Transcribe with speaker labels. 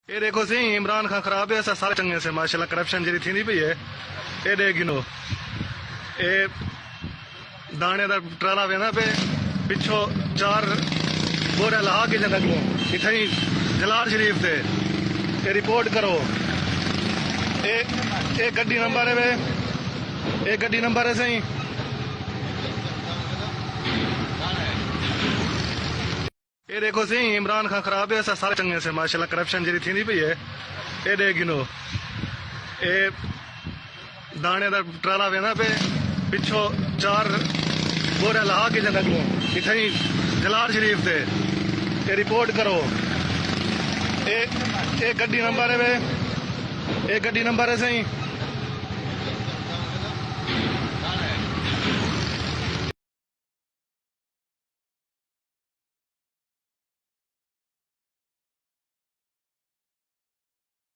Speaker 1: ये देखो सी इमरान खान खराब है सारे चंगे से माशाल्लाह करप्शन जी थी पई है। ये देख गिनो ये दाने का ट्राला वेंदा पे पिछो 4 बोरा लहा के जन अगलों इथई जलाल शरीफ से ये रिपोर्ट करो। ये गड्डी नंबर है वे ये गड्डी नंबर है सही। ये देखो सी इमरान खान खराब है सारे चंगे से माशाल्लाह करप्शन जी थी पई है। ये देख गिनो ये दाने का ट्राला वेंदा पे पिछो 4 बोरा लहा के जन अगलों इथई जलाल शरीफ से ये रिपोर्ट करो। ये गड्डी नंबर है वे ये गड्डी नंबर है सही।